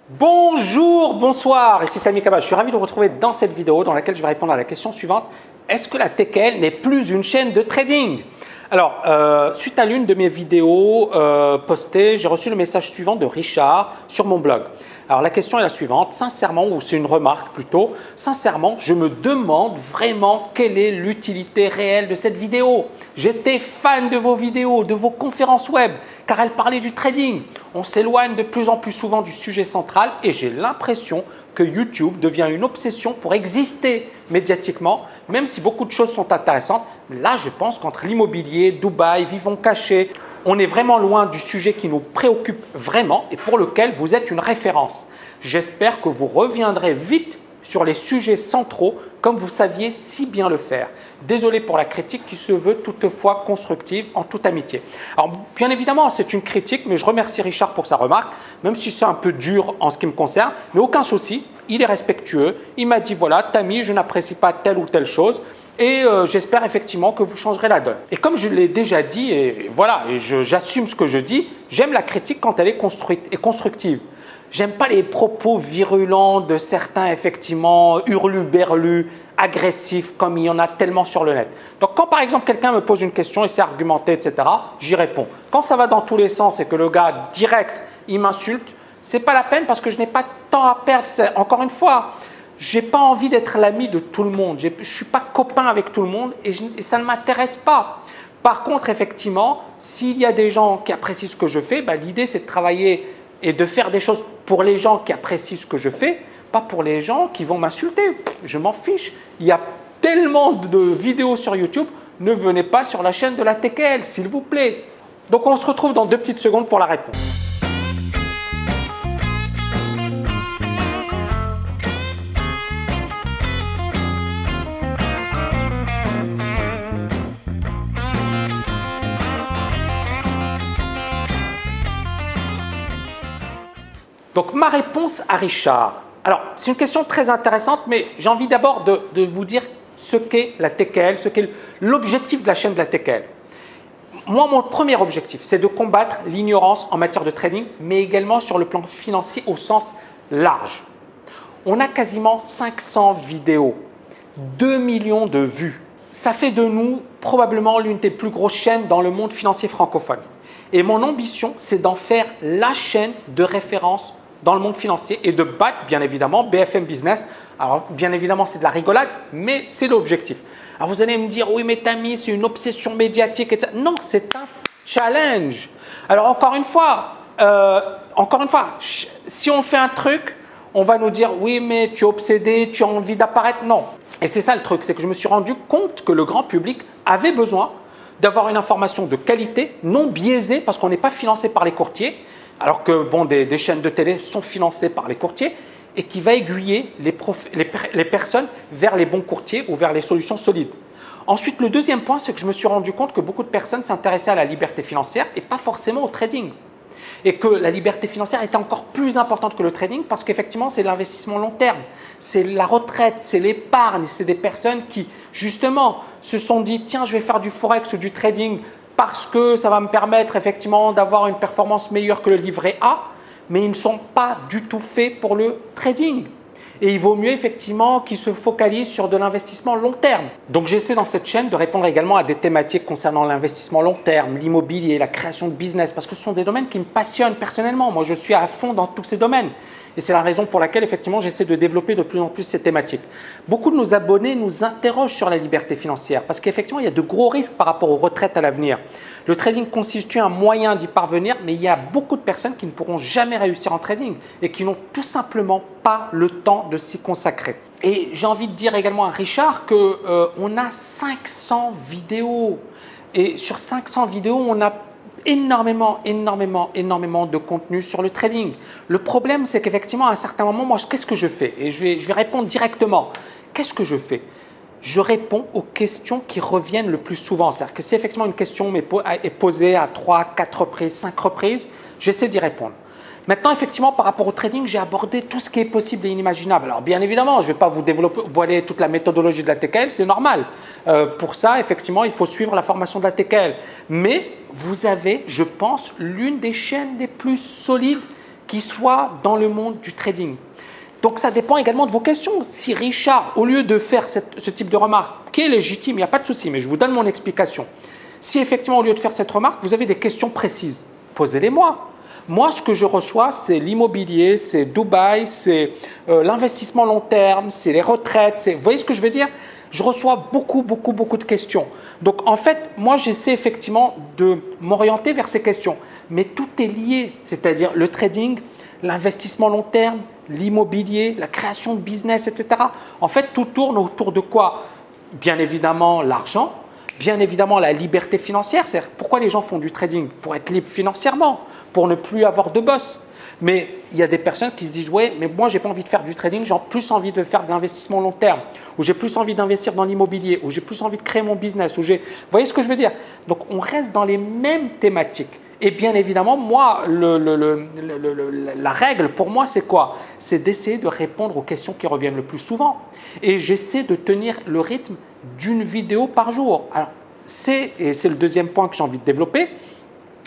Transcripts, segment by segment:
Bonjour, bonsoir, ici Tammy Kaba. Je suis ravi de vous retrouver dans cette vidéo dans laquelle je vais répondre à la question suivante. Est-ce que la TKL n'est plus une chaîne de trading? Alors, suite à l'une de mes vidéos postées, j'ai reçu le message suivant de Richard sur mon blog. Alors, la question est la suivante. Sincèrement, ou c'est une remarque plutôt, sincèrement, je me demande vraiment quelle est l'utilité réelle de cette vidéo. J'étais fan de vos vidéos, de vos conférences web, car elles parlaient du trading. On s'éloigne de plus en plus souvent du sujet central et j'ai l'impression que YouTube devient une obsession pour exister médiatiquement, même si beaucoup de choses sont intéressantes. Là, je pense qu'entre l'immobilier, Dubaï, Vivons Cachés, on est vraiment loin du sujet qui nous préoccupe vraiment et pour lequel vous êtes une référence. J'espère que vous reviendrez vite sur les sujets centraux comme vous saviez si bien le faire. Désolé pour la critique qui se veut toutefois constructive en toute amitié. Alors bien évidemment c'est une critique mais je remercie Richard pour sa remarque, même si c'est un peu dur en ce qui me concerne, mais aucun souci, il est respectueux, il m'a dit voilà Tammy je n'apprécie pas telle ou telle chose et j'espère effectivement que vous changerez la donne. Et comme je l'ai déjà dit et voilà, et j'assume ce que je dis, j'aime la critique quand elle est construite et constructive. J'aime pas les propos virulents de certains, effectivement, hurluberlus, agressifs, comme il y en a tellement sur le net. Donc, quand par exemple quelqu'un me pose une question et c'est argumenté, etc., j'y réponds. Quand ça va dans tous les sens et que le gars direct, il m'insulte, c'est pas la peine parce que je n'ai pas de temps à perdre. Encore une fois, j'ai pas envie d'être l'ami de tout le monde. Je suis pas copain avec tout le monde et ça ne m'intéresse pas. Par contre, effectivement, s'il y a des gens qui apprécient ce que je fais, l'idée c'est de travailler et de faire des choses pour les gens qui apprécient ce que je fais, pas pour les gens qui vont m'insulter. Je m'en fiche. Il y a tellement de vidéos sur YouTube. Ne venez pas sur la chaîne de la TKL, s'il vous plaît. Donc, on se retrouve dans 2 petites secondes pour la réponse. Donc, ma réponse à Richard. Alors, c'est une question très intéressante, mais j'ai envie d'abord de vous dire ce qu'est la TKL, ce qu'est l'objectif de la chaîne de la TKL. Moi, mon premier objectif, c'est de combattre l'ignorance en matière de trading, mais également sur le plan financier au sens large. On a quasiment 500 vidéos, 2 millions de vues. Ça fait de nous probablement l'une des plus grosses chaînes dans le monde financier francophone. Et mon ambition, c'est d'en faire la chaîne de référence dans le monde financier et de battre, bien évidemment, BFM Business. Alors, bien évidemment, c'est de la rigolade, mais c'est l'objectif. Alors, vous allez me dire, oui, mais Tammy, c'est une obsession médiatique, etc. Non, c'est un challenge. Alors, encore une fois, si on fait un truc, on va nous dire, oui, mais tu es obsédé, tu as envie d'apparaître. Non. Et c'est ça le truc, c'est que je me suis rendu compte que le grand public avait besoin d'avoir une information de qualité, non biaisée, parce qu'on n'est pas financé par les courtiers, alors que bon, des chaînes de télé sont financées par les courtiers, et qui va aiguiller les personnes vers les bons courtiers ou vers les solutions solides. Ensuite, le deuxième point, c'est que je me suis rendu compte que beaucoup de personnes s'intéressaient à la liberté financière et pas forcément au trading. Et que la liberté financière était encore plus importante que le trading parce qu'effectivement, c'est l'investissement long terme, c'est la retraite, c'est l'épargne, c'est des personnes qui, justement, se sont dit « tiens, je vais faire du forex ou du trading parce que ça va me permettre effectivement d'avoir une performance meilleure que le livret A », mais ils ne sont pas du tout faits pour le trading. Et il vaut mieux effectivement qu'ils se focalisent sur de l'investissement long terme. Donc j'essaie dans cette chaîne de répondre également à des thématiques concernant l'investissement long terme, l'immobilier, la création de business, parce que ce sont des domaines qui me passionnent personnellement. Moi, je suis à fond dans tous ces domaines. Et c'est la raison pour laquelle effectivement j'essaie de développer de plus en plus ces thématiques. Beaucoup de nos abonnés nous interrogent sur la liberté financière parce qu'effectivement il y a de gros risques par rapport aux retraites à l'avenir. Le trading constitue un moyen d'y parvenir, mais il y a beaucoup de personnes qui ne pourront jamais réussir en trading et qui n'ont tout simplement pas le temps de s'y consacrer. Et j'ai envie de dire également à Richard qu'on a 500 vidéos et sur 500 vidéos on a énormément de contenu sur le trading. Le problème, c'est qu'effectivement, à un certain moment, moi, qu'est-ce que je fais? Et je vais répondre directement. Qu'est-ce que je fais? Je réponds aux questions qui reviennent le plus souvent. C'est-à-dire que si effectivement une question est posée à 3, 4 reprises, 5 reprises, j'essaie d'y répondre. Maintenant, effectivement, par rapport au trading, j'ai abordé tout ce qui est possible et inimaginable. Alors, bien évidemment, je ne vais pas vous voiler toute la méthodologie de la TKL, c'est normal. Pour ça, effectivement, il faut suivre la formation de la TKL. Mais vous avez, je pense, l'une des chaînes les plus solides qui soient dans le monde du trading. Donc, ça dépend également de vos questions. Si Richard, au lieu de faire ce type de remarque, qui est légitime, il n'y a pas de souci, mais je vous donne mon explication. Si effectivement, au lieu de faire cette remarque, vous avez des questions précises, posez-les-moi. Moi, ce que je reçois, c'est l'immobilier, c'est Dubaï, c'est l'investissement long terme, c'est les retraites. Vous voyez ce que je veux dire? Je reçois beaucoup de questions. Donc, en fait, moi, j'essaie effectivement de m'orienter vers ces questions. Mais tout est lié, c'est-à-dire le trading, l'investissement long terme, l'immobilier, la création de business, etc. En fait, tout tourne autour de quoi? Bien évidemment, l'argent, bien évidemment, la liberté financière. C'est-à-dire, pourquoi les gens font du trading? Pour être libre financièrement, pour ne plus avoir de boss. Mais il y a des personnes qui se disent « ouais, mais moi, je n'ai pas envie de faire du trading, j'ai plus envie de faire de l'investissement long terme, ou j'ai plus envie d'investir dans l'immobilier, ou j'ai plus envie de créer mon business. » Vous voyez ce que je veux dire? Donc, on reste dans les mêmes thématiques. Et bien évidemment, moi, la règle pour moi, c'est quoi? C'est d'essayer de répondre aux questions qui reviennent le plus souvent. Et j'essaie de tenir le rythme d'une vidéo par jour. Alors, et c'est le deuxième point que j'ai envie de développer,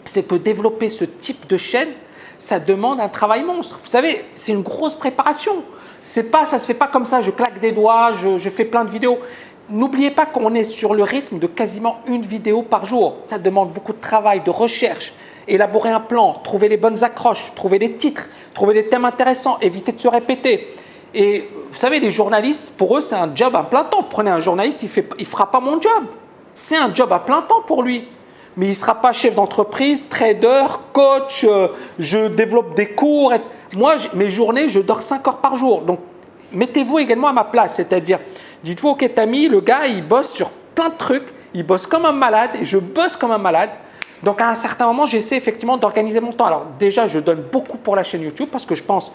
c'est que développer ce type de chaîne, ça demande un travail monstre. Vous savez, c'est une grosse préparation. Ça ne se fait pas comme ça, je claque des doigts, je fais plein de vidéos. N'oubliez pas qu'on est sur le rythme de quasiment une vidéo par jour. Ça demande beaucoup de travail, de recherche, élaborer un plan, trouver les bonnes accroches, trouver des titres, trouver des thèmes intéressants, éviter de se répéter. Et vous savez, les journalistes, pour eux, c'est un job à plein temps. Prenez un journaliste, il ne fera pas mon job. C'est un job à plein temps pour lui. Mais il ne sera pas chef d'entreprise, trader, coach, je développe des cours. Moi, mes journées, je dors 5 heures par jour. Donc, mettez-vous également à ma place. C'est-à-dire, dites-vous, ok, Tammy, le gars, il bosse sur plein de trucs. Il bosse comme un malade et je bosse comme un malade. Donc, à un certain moment, j'essaie effectivement d'organiser mon temps. Alors, déjà, je donne beaucoup pour la chaîne YouTube parce que je pense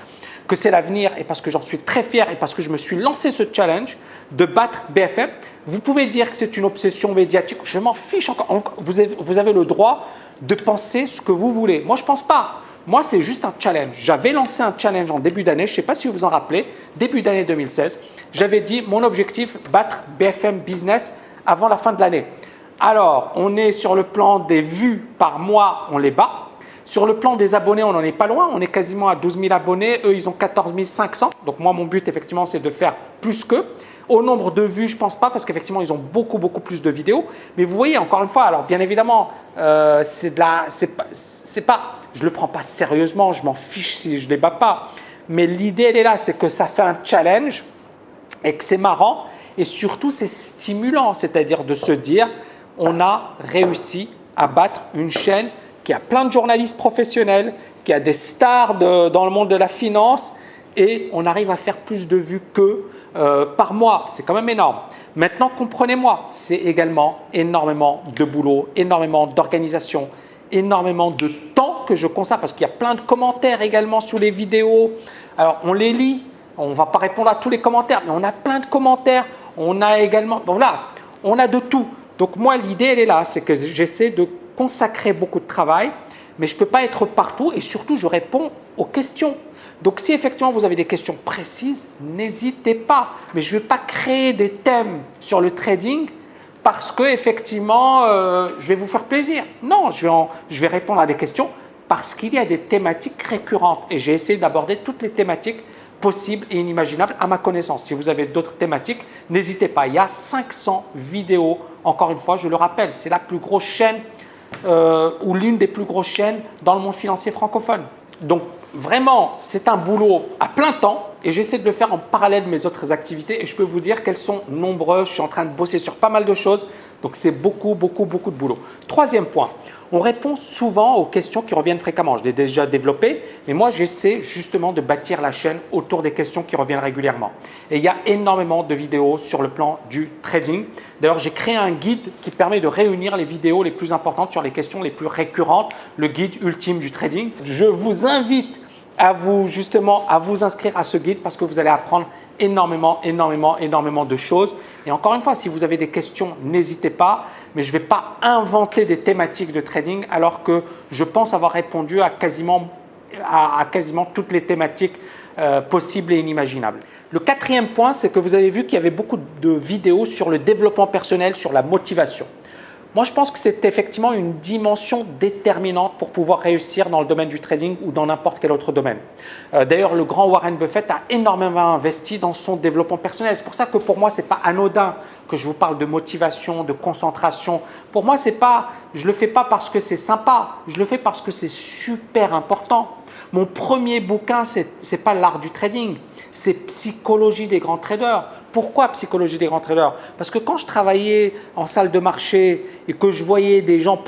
que c'est l'avenir et parce que j'en suis très fier et parce que je me suis lancé ce challenge de battre BFM. Vous pouvez dire que c'est une obsession médiatique. Je m'en fiche encore. Vous avez le droit de penser ce que vous voulez. Moi, je ne pense pas. Moi, c'est juste un challenge. J'avais lancé un challenge en début d'année. Je ne sais pas si vous vous en rappelez. Début d'année 2016. J'avais dit mon objectif, battre BFM Business avant la fin de l'année. Alors, on est sur le plan des vues par mois, on les bat. Sur le plan des abonnés, on n'en est pas loin. On est quasiment à 12 000 abonnés. Eux, ils ont 14 500. Donc, moi, mon but, effectivement, c'est de faire plus qu'eux. Au nombre de vues, je ne pense pas parce qu'effectivement, ils ont beaucoup plus de vidéos. Mais vous voyez, encore une fois, alors bien évidemment, je ne le prends pas sérieusement. Je m'en fiche si je ne les bats pas. Mais l'idée, elle est là. C'est que ça fait un challenge et que c'est marrant. Et surtout, c'est stimulant. C'est-à-dire de se dire, on a réussi à battre une chaîne qui a plein de journalistes professionnels, qui a des stars dans le monde de la finance et on arrive à faire plus de vues qu'eux par mois. C'est quand même énorme. Maintenant, comprenez-moi, c'est également énormément de boulot, énormément d'organisation, énormément de temps que je consacre parce qu'il y a plein de commentaires également sous les vidéos. Alors, on les lit, on ne va pas répondre à tous les commentaires, mais on a plein de commentaires. On a également, bon là, on a de tout. Donc moi, l'idée, elle est là, c'est que j'essaie de consacrer beaucoup de travail, mais je ne peux pas être partout et surtout, je réponds aux questions. Donc, si effectivement, vous avez des questions précises, n'hésitez pas. Mais je ne vais pas créer des thèmes sur le trading parce que effectivement, je vais vous faire plaisir. Non, je vais répondre à des questions parce qu'il y a des thématiques récurrentes et j'ai essayé d'aborder toutes les thématiques possibles et inimaginables à ma connaissance. Si vous avez d'autres thématiques, n'hésitez pas. Il y a 500 vidéos. Encore une fois, je le rappelle, c'est la plus grosse chaîne ou l'une des plus grosses chaînes dans le monde financier francophone. Donc, vraiment, c'est un boulot à plein temps et j'essaie de le faire en parallèle de mes autres activités et je peux vous dire qu'elles sont nombreuses. Je suis en train de bosser sur pas mal de choses, donc c'est beaucoup de boulot. Troisième point, on répond souvent aux questions qui reviennent fréquemment. Je l'ai déjà développé, mais moi, j'essaie justement de bâtir la chaîne autour des questions qui reviennent régulièrement. Et il y a énormément de vidéos sur le plan du trading. D'ailleurs, j'ai créé un guide qui permet de réunir les vidéos les plus importantes sur les questions les plus récurrentes, le guide ultime du trading. Je vous invite à vous inscrire à ce guide parce que vous allez apprendre énormément de choses. Et encore une fois, si vous avez des questions, n'hésitez pas. Mais je ne vais pas inventer des thématiques de trading alors que je pense avoir répondu à quasiment toutes les thématiques possibles et inimaginables. Le quatrième point, c'est que vous avez vu qu'il y avait beaucoup de vidéos sur le développement personnel, sur la motivation. Moi, je pense que c'est effectivement une dimension déterminante pour pouvoir réussir dans le domaine du trading ou dans n'importe quel autre domaine. D'ailleurs, le grand Warren Buffett a énormément investi dans son développement personnel. C'est pour ça que pour moi, ce n'est pas anodin que je vous parle de motivation, de concentration. Pour moi, je ne le fais pas parce que c'est sympa, je le fais parce que c'est super important. Mon premier bouquin, ce n'est pas l'art du trading, c'est Psychologie des grands traders. Pourquoi Psychologie des grands traders? Parce que quand je travaillais en salle de marché et que je voyais des gens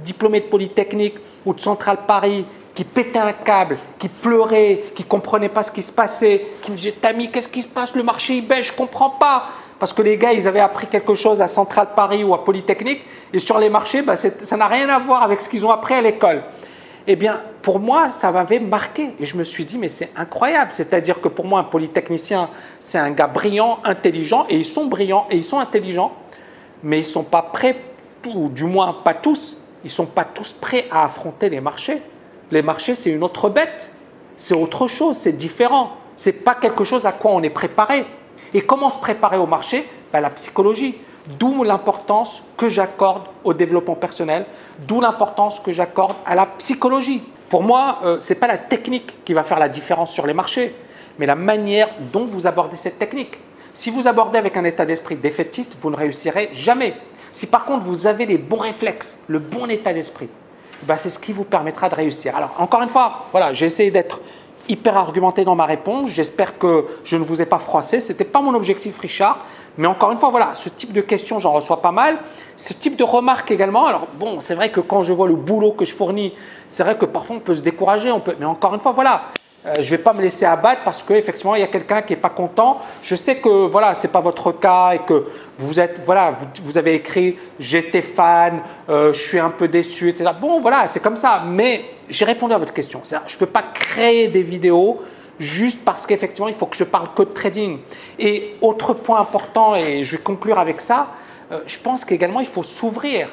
diplômés de Polytechnique ou de Centrale Paris qui pétaient un câble, qui pleuraient, qui ne comprenaient pas ce qui se passait, qui me disaient « Tami, qu'est-ce qui se passe? Le marché il baisse, je ne comprends pas ». Parce que les gars, ils avaient appris quelque chose à Centrale Paris ou à Polytechnique et sur les marchés, ça n'a rien à voir avec ce qu'ils ont appris à l'école. Eh bien, pour moi, ça m'avait marqué et je me suis dit, mais c'est incroyable. C'est-à-dire que pour moi, un polytechnicien, c'est un gars brillant, intelligent, et ils sont brillants et ils sont intelligents, mais ils ne sont pas prêts, ou du moins pas tous, ils ne sont pas tous prêts à affronter les marchés. Les marchés, c'est une autre bête, c'est autre chose, c'est différent. Ce n'est pas quelque chose à quoi on est préparé. Et comment se préparer au marché? La psychologie. D'où l'importance que j'accorde au développement personnel, d'où l'importance que j'accorde à la psychologie. Pour moi, ce n'est pas la technique qui va faire la différence sur les marchés, mais la manière dont vous abordez cette technique. Si vous abordez avec un état d'esprit défaitiste, vous ne réussirez jamais. Si par contre vous avez les bons réflexes, le bon état d'esprit, c'est ce qui vous permettra de réussir. Alors encore une fois, voilà, j'ai essayé d'être hyper argumenté dans ma réponse. J'espère que je ne vous ai pas froissé. Ce n'était pas mon objectif, Richard. Mais encore une fois, voilà, ce type de questions, j'en reçois pas mal. Ce type de remarques également. Alors bon, c'est vrai que quand je vois le boulot que je fournis, c'est vrai que parfois on peut se décourager. Mais encore une fois, voilà, je ne vais pas me laisser abattre parce qu'effectivement, il y a quelqu'un qui n'est pas content. Je sais que voilà, ce n'est pas votre cas et que vous êtes, voilà, vous avez écrit « j'étais fan, je suis un peu déçu », etc. Bon, voilà, c'est comme ça. Mais j'ai répondu à votre question. Je ne peux pas créer des vidéos juste parce qu'effectivement, il faut que je parle que de trading. Et autre point important, et je vais conclure avec ça, je pense qu'également, il faut s'ouvrir.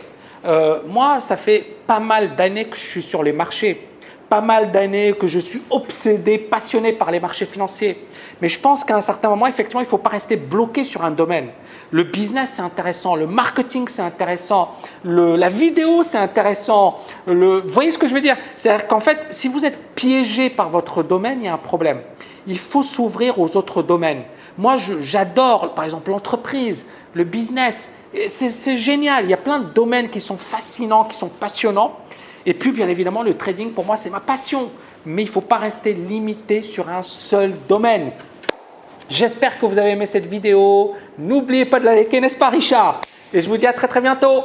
Moi, ça fait pas mal d'années que je suis sur les marchés, pas mal d'années que je suis obsédé, passionné par les marchés financiers. Mais je pense qu'à un certain moment, effectivement, il ne faut pas rester bloqué sur un domaine. Le business, c'est intéressant. Le marketing, c'est intéressant. La vidéo, c'est intéressant. Vous voyez ce que je veux dire? C'est-à-dire qu'en fait, si vous êtes piégé par votre domaine, il y a un problème. Il faut s'ouvrir aux autres domaines. Moi, j'adore, par exemple, l'entreprise, le business. C'est génial. Il y a plein de domaines qui sont fascinants, qui sont passionnants. Et puis, bien évidemment, le trading, pour moi, c'est ma passion. Mais il ne faut pas rester limité sur un seul domaine. J'espère que vous avez aimé cette vidéo. N'oubliez pas de la liker, n'est-ce pas, Richard? Et je vous dis à très, très bientôt.